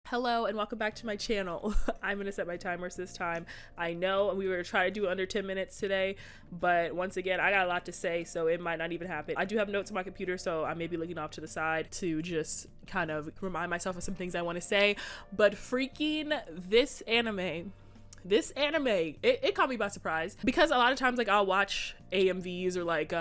Hello and welcome back to my channel. I'm gonna set my timers this time. I know we were gonna try to do under 10 minutes today, but once again, I got a lot to say, so it might not even happen. I do have notes on my computer, so I may be looking off to the side to just kind of remind myself of some things I want to say. But freaking this anime, it caught me by surprise, because a lot of times like I'll watch AMVs or like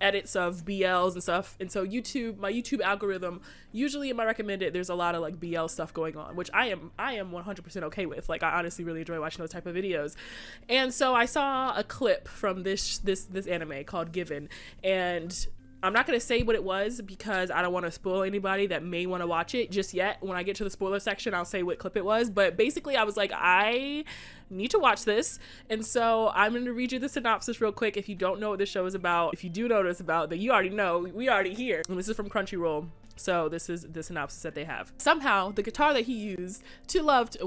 edits of BLs and stuff, and so my YouTube algorithm, usually in my recommended, there's a lot of like BL stuff going on, which I am 100% okay with. Like, I honestly really enjoy watching those type of videos. And so I saw a clip from this anime called Given, and I'm not going to say what it was because I don't want to spoil anybody that may want to watch it just yet. When I get to the spoiler section, I'll say what clip it was. But basically, I was like, I need to watch this. And so I'm going to read you the synopsis real quick. If you don't know what this show is about, if you do know what it's about, then you already know. We already here. And this is from Crunchyroll. So this is the synopsis that they have. Somehow the guitar that he used to love to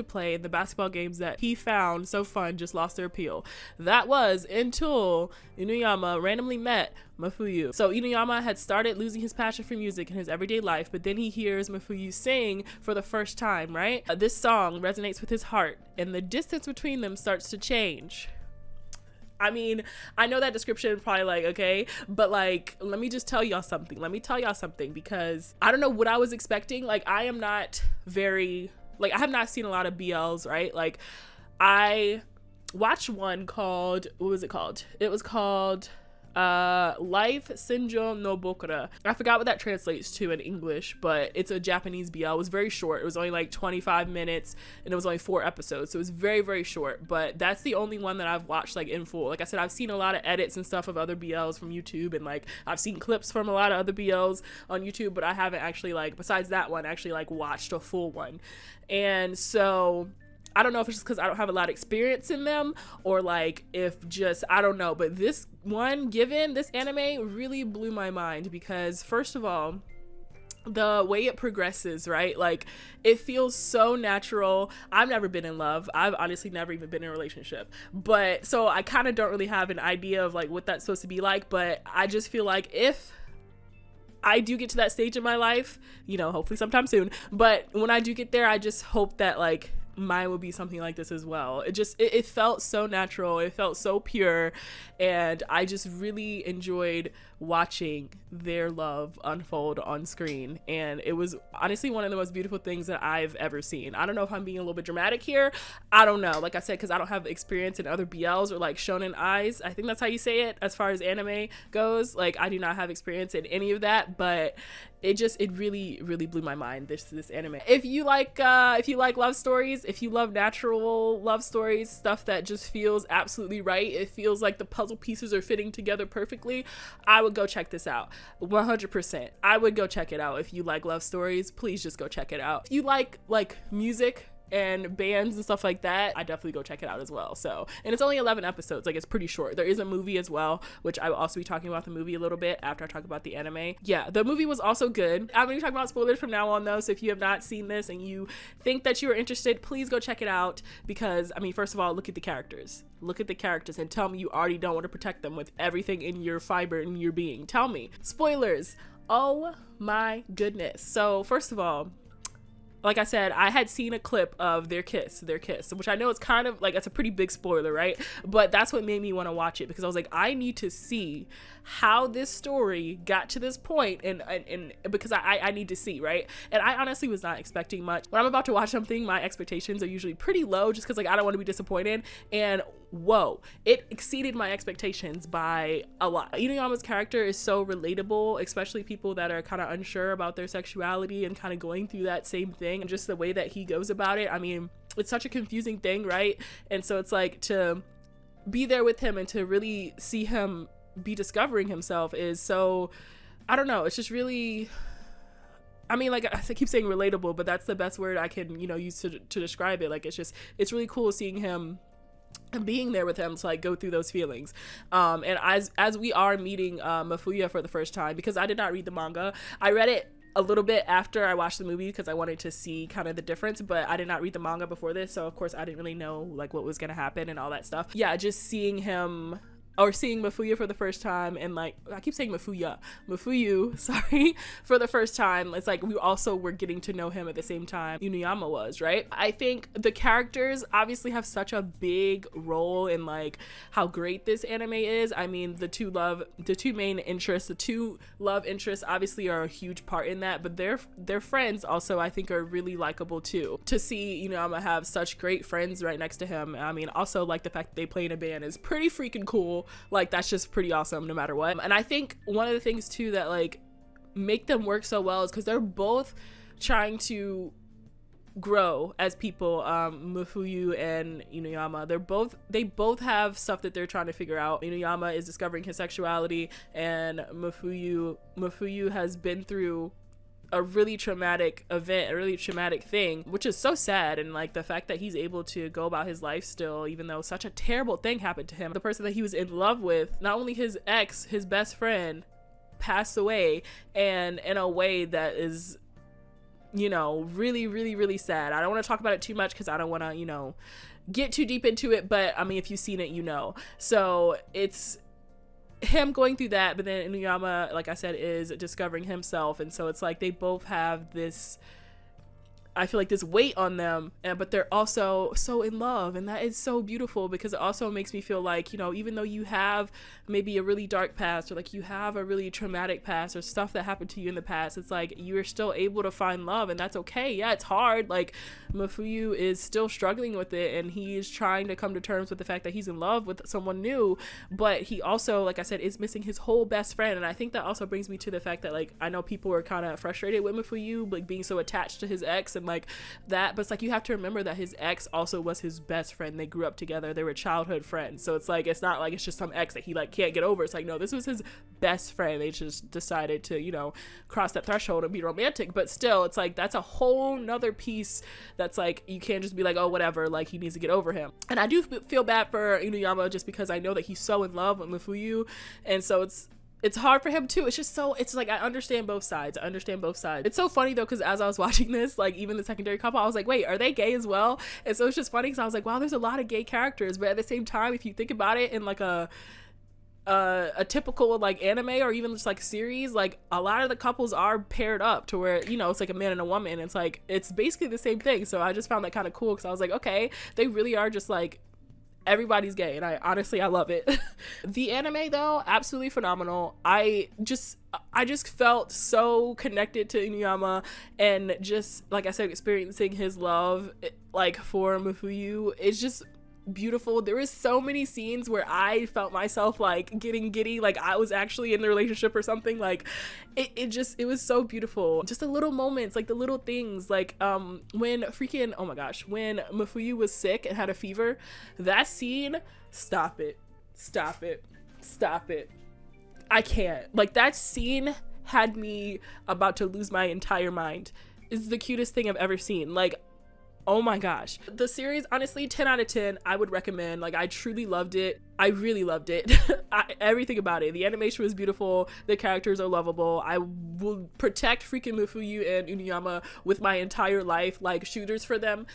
play in the basketball games that he found so fun just lost their appeal. That was until Uenoyama randomly met Mafuyu. So Uenoyama had started losing his passion for music in his everyday life, but then he hears Mafuyu sing for the first time, right? This song resonates with his heart, and the distance between them starts to change. I mean, I know that description probably like, okay, but like, let me just tell y'all something. Because I don't know what I was expecting. Like, I have not seen a lot of BLs, right? Like, I watched one called, what was it called? It was called 𝘪𝘯𝘀𝘀. I forgot what that translates to in English, but it's a Japanese BL. It was very short. It was only like 25 minutes and it was only 4 episodes, so it was very, very short. But that's the only one that I've watched like in full. Like I said, I've seen a lot of edits and stuff of other BLs from YouTube, and like I've seen clips from a lot of other BLs on YouTube, but I haven't actually, like, besides that one, actually like watched a full one. And so I don't know if it's just because I don't have a lot of experience in them, or like if just, I don't know, but this one, Given, this anime really blew my mind because, first of all, the way it progresses, right? Like, it feels so natural. I've never been in love. I've honestly never even been in a relationship, but so I kind of don't really have an idea of like what that's supposed to be like, but I just feel like if I do get to that stage in my life, you know, hopefully sometime soon, but when I do get there, I just hope that like mine would be something like this as well. It felt so natural, it felt so pure, and I just really enjoyed watching their love unfold on screen. And it was honestly one of the most beautiful things that I've ever seen. I don't know if I'm being a little bit dramatic here, I don't know, like I said, because I don't have experience in other BLs or like shonen eyes, I think that's how you say it as far as anime goes. Like, I do not have experience in any of that, but it really, really blew my mind, this anime. If you like love stories, if you love natural love stories, stuff that just feels absolutely right, it feels like the puzzle pieces are fitting together perfectly, I would go check this out. 100%. I would go check it out. If you like love stories, please just go check it out. If you like music and bands and stuff like that, I definitely go check it out as well. So, and it's only 11 episodes, like it's pretty short. There is a movie as well, which I will also be talking about the movie a little bit after I talk about the anime. Yeah, the movie was also good. I'm gonna be talking about spoilers from now on though, so if you have not seen this and you think that you are interested, please go check it out, because I mean, first of all, look at the characters and tell me you already don't want to protect them with everything in your fiber and your being. Tell me. Spoilers. Oh my goodness. So first of all, like I said, I had seen a clip of their kiss, which I know it's kind of like, it's a pretty big spoiler, right? But that's what made me want to watch it, because I was like, I need to see how this story got to this point, and because I need to see, right? And I honestly was not expecting much. When I'm about to watch something, my expectations are usually pretty low, just because like I don't want to be disappointed. And whoa, it exceeded my expectations by a lot. Uenoyama's character is so relatable, especially people that are kind of unsure about their sexuality and kind of going through that same thing, and just the way that he goes about it. I mean, it's such a confusing thing, right? And so it's like, to be there with him and to really see him be discovering himself is so, I don't know, it's just really, I mean, like I keep saying relatable, but that's the best word I can, you know, use to describe it. Like, it's really cool seeing him and being there with him to like go through those feelings. And as we are meeting Mafuyu for the first time, because I did not read the manga, I read it a little bit after I watched the movie because I wanted to see kind of the difference, but I did not read the manga before this, so of course I didn't really know like what was gonna happen and all that stuff. Yeah, just seeing him or seeing Mafuyu for the first time, and like I keep saying Mafuyu, sorry, for the first time, it's like we also were getting to know him at the same time Uenoyama was, right? I think the characters obviously have such a big role in like how great this anime is. I mean, the two love interests obviously are a huge part in that, but their friends also I think are really likable too. To see Uenoyama have such great friends right next to him, I mean, also like the fact that they play in a band is pretty freaking cool. Like that's just pretty awesome no matter what. And I think one of the things too that like make them work so well is because they're both trying to grow as people. Mafuyu and Uenoyama, they both have stuff that they're trying to figure out. Uenoyama is discovering his sexuality, and Mafuyu has been through a really traumatic event, a really traumatic thing, which is so sad. And like the fact that he's able to go about his life still, even though such a terrible thing happened to him. The person that he was in love with, not only his ex, his best friend, passed away, and in a way that is, you know, really, really, really sad. I don't want to talk about it too much because I don't want to, you know, get too deep into it, but I mean, if you've seen it, you know. So it's him going through that, but then Uenoyama, like I said, is discovering himself, and so it's like they both have this, I feel like, this weight on them, but they're also so in love, and that is so beautiful because it also makes me feel like, you know, even though you have maybe a really dark past, or like you have a really traumatic past, or stuff that happened to you in the past, it's like you're still able to find love, and that's okay. Yeah, it's hard. Like Mafuyu is still struggling with it, and he's trying to come to terms with the fact that he's in love with someone new, but he also, like I said, is missing his whole best friend. And I think that also brings me to the fact that, like, I know people are kind of frustrated with Mafuyu, like being so attached to his ex and like that, but it's like you have to remember that his ex also was his best friend. They grew up together, they were childhood friends, so it's like it's not like it's just some ex that he like can't get over. It's like, no, this was his best friend. They just decided to, you know, cross that threshold and be romantic, but still it's like that's a whole nother piece that's like you can't just be like, oh whatever, like he needs to get over him. And I do feel bad for Uenoyama just because I know that he's so in love with Mafuyu, and so it's hard for him too. It's just so, it's like I understand both sides. It's so funny though, because as I was watching this, like even the secondary couple, I was like, wait, are they gay as well? And so it's just funny because I was like, wow, there's a lot of gay characters, but at the same time, if you think about it in like a typical like anime or even just like series, like a lot of the couples are paired up to where, you know, it's like a man and a woman. It's like it's basically the same thing. So I just found that kind of cool because I was like, okay, they really are just like everybody's gay, and I honestly love it. The anime though, absolutely phenomenal. I just felt so connected to Uenoyama, and just like I said, experiencing his love like for Mafuyu, it's just beautiful. There was so many scenes where I felt myself like getting giddy, like I was actually in the relationship or something. Like it was so beautiful. Just the little moments, like the little things, like when freaking, oh my gosh, when Mafuyu was sick and had a fever, that scene, stop it, I can't. Like that scene had me about to lose my entire mind. It's the cutest thing I've ever seen. Like, oh my gosh. The series, honestly, 10 out of 10, I would recommend. Like, I truly loved it. I really loved it. Everything about it. The animation was beautiful. The characters are lovable. I will protect freaking Mafuyu and Uenoyama with my entire life. Like, shooters for them,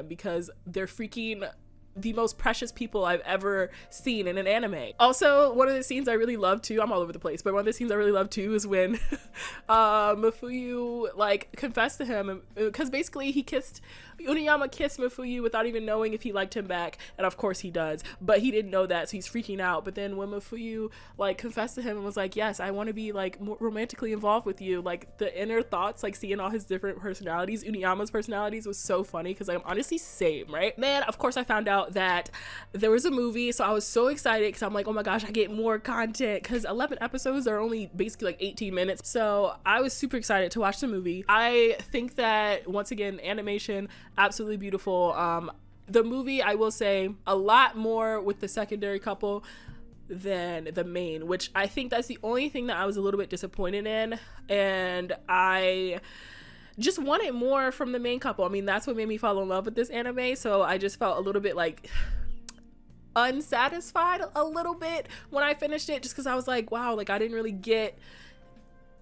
because they're freaking the most precious people I've ever seen in an anime. Also, one of the scenes I really love too, I'm all over the place, but one of the scenes I really love too is when Mafuyu like confessed to him, because basically Uenoyama kissed Mafuyu without even knowing if he liked him back, and of course he does, but he didn't know that, so he's freaking out. But then when Mafuyu like confessed to him and was like, yes, I want to be like more romantically involved with you, like the inner thoughts, like seeing all his different personalities, Uenoyama's personalities, was so funny because I'm honestly same, right? Man, of course I found out that there was a movie, so I was so excited because I'm like, oh my gosh, I get more content, because 11 episodes are only basically like 18 minutes, so I was super excited to watch the movie. I think that once again, animation absolutely beautiful. The movie, I will say, a lot more with the secondary couple than the main, which I think that's the only thing that I was a little bit disappointed in, and I just wanted more from the main couple. I mean, that's what made me fall in love with this anime, so I just felt a little bit like unsatisfied a little bit when I finished it, just because I was like, wow, like I didn't really get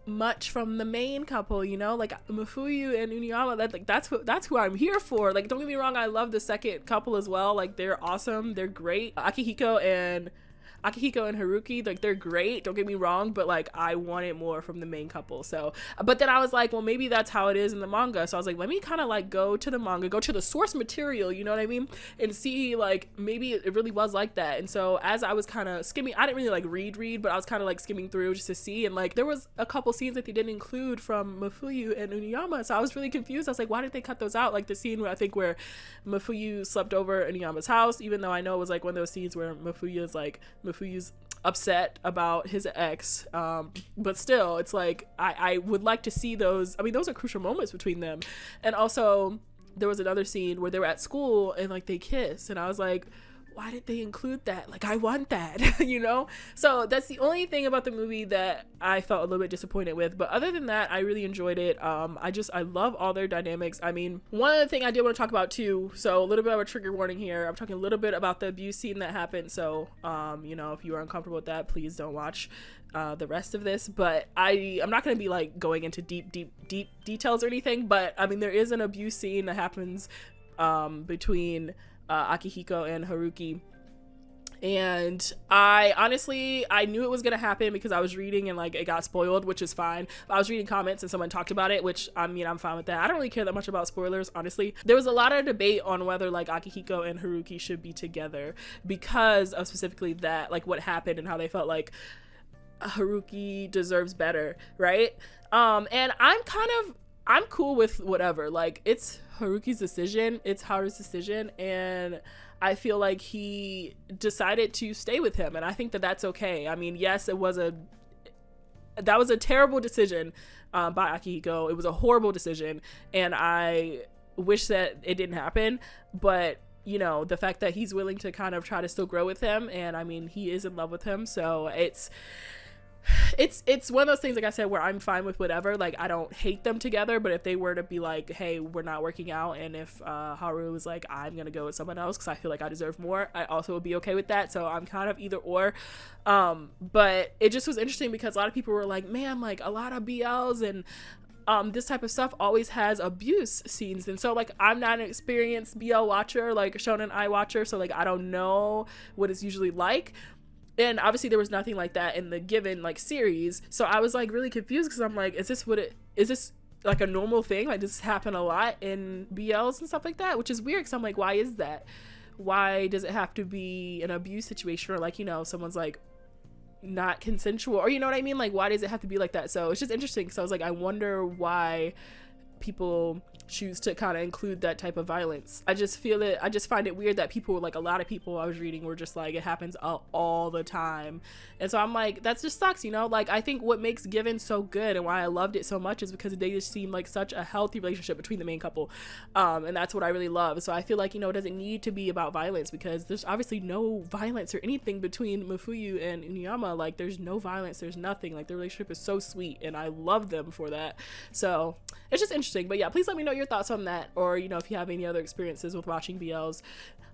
much from the main couple, you know, like Mafuyu and Uenoyama, that's who I'm here for. Like, don't get me wrong, I love the second couple as well. Like, they're awesome, they're great. Akihiko and Akihiko and Haruki, like they're great, don't get me wrong, but like I wanted more from the main couple. So but then I was like, well, maybe that's how it is in the manga. So I was like, let me kind of like go to the manga, go to the source material, you know what I mean, and see like maybe it really was like that. And so as I was kind of skimming, I didn't really like read, but I was kind of like skimming through just to see, and like there was a couple scenes that they didn't include from Mafuyu and Uenoyama, so I was really confused. I was like, why did they cut those out? Like the scene where I think where Mafuyu slept over Uenoyama's house, even though I know it was like one of those scenes where Mafuyu's upset about his ex, but still it's like I would like to see those. I mean, those are crucial moments between them. And also there was another scene where they were at school and like they kissed, and I was like, why did they include that? Like I want that. You know? So that's the only thing about the movie that I felt a little bit disappointed with, but other than that I really enjoyed it. I love all their dynamics. I mean, one other thing I did want to talk about too, so a little bit of a trigger warning here, I'm talking a little bit about the abuse scene that happened, so you know, if you are uncomfortable with that, please don't watch the rest of this. But I'm not going to be like going into deep details or anything, but I mean, there is an abuse scene that happens between Akihiko and Haruki, and I knew it was gonna happen because I was reading and like it got spoiled, which is fine. I was reading comments and someone talked about it, which I mean, I'm fine with that. I don't really care that much about spoilers, honestly. There was a lot of debate on whether like Akihiko and Haruki should be together because of specifically that, like what happened and how they felt like Haruki deserves better, right? And I'm cool with whatever. Like, it's Haruki's decision, it's Haru's decision, and I feel like he decided to stay with him, and I think that that's okay. I mean, yes, that was a terrible decision by Akihiko. It was a horrible decision, and I wish that it didn't happen, but you know, the fact that he's willing to kind of try to still grow with him, and I mean, he is in love with him, so it's one of those things, like I said, where I'm fine with whatever. Like, I don't hate them together, but if they were to be like, hey, we're not working out, and if Haru was like, I'm gonna go with someone else because I feel like I deserve more, I also would be okay with that. So I'm kind of either or. But it just was interesting because a lot of people were like, man, like a lot of BLs and this type of stuff always has abuse scenes, and so like I'm not an experienced BL watcher, like Shonen Ai watcher, so like I don't know what it's usually like. And obviously there was nothing like that in the Given like series, so I was like really confused because I'm like, is this like a normal thing? Like, does this happen a lot in BLs and stuff like that? Which is weird because I'm like, why is that? Why does it have to be an abuse situation, or like, you know, someone's like not consensual, or you know what I mean? Like, why does it have to be like that? So it's just interesting because I was like, I wonder why people choose to kind of include that type of violence. I just find it weird that people, like a lot of people I was reading were just like, it happens all the time. And so I'm like, that just sucks, you know? Like, I think what makes Given so good and why I loved it so much is because they just seem like such a healthy relationship between the main couple, and that's what I really love. So I feel like, you know, it doesn't need to be about violence because there's obviously no violence or anything between Mafuyu and Uenoyama. Like, there's no violence, there's nothing. Like, their relationship is so sweet and I love them for that. So it's just interesting. But yeah, please let me know your thoughts on that, or you know, if you have any other experiences with watching BLs.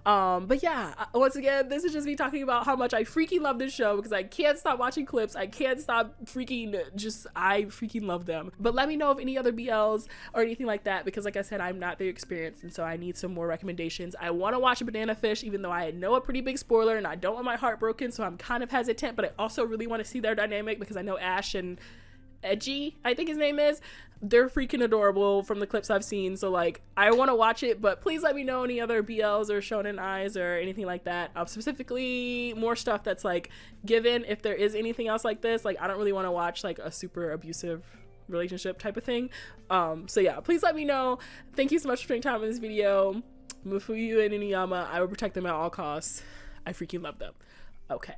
But yeah, once again, this is just me talking about how much I freaking love this show because I can't stop watching clips. I can't stop I freaking love them. But let me know of any other BLs or anything like that, because like I said, I'm not very experienced, and so I need some more recommendations. I want to watch Banana Fish, even though I know a pretty big spoiler and I don't want my heart broken, so I'm kind of hesitant, but I also really want to see their dynamic because I know Ash and 𝘺, I think his name is, they're freaking adorable from the clips I've seen. So like, I want to watch it, but please let me know any other BLs or Shonen Eyes or anything like that. Specifically more stuff that's like Given, if there is anything else like this. Like, I don't really want to watch like a super abusive relationship type of thing. So yeah, please let me know. Thank you so much for spending time in this video. Mafuyu and Uenoyama, I will protect them at all costs. I freaking love them. Okay.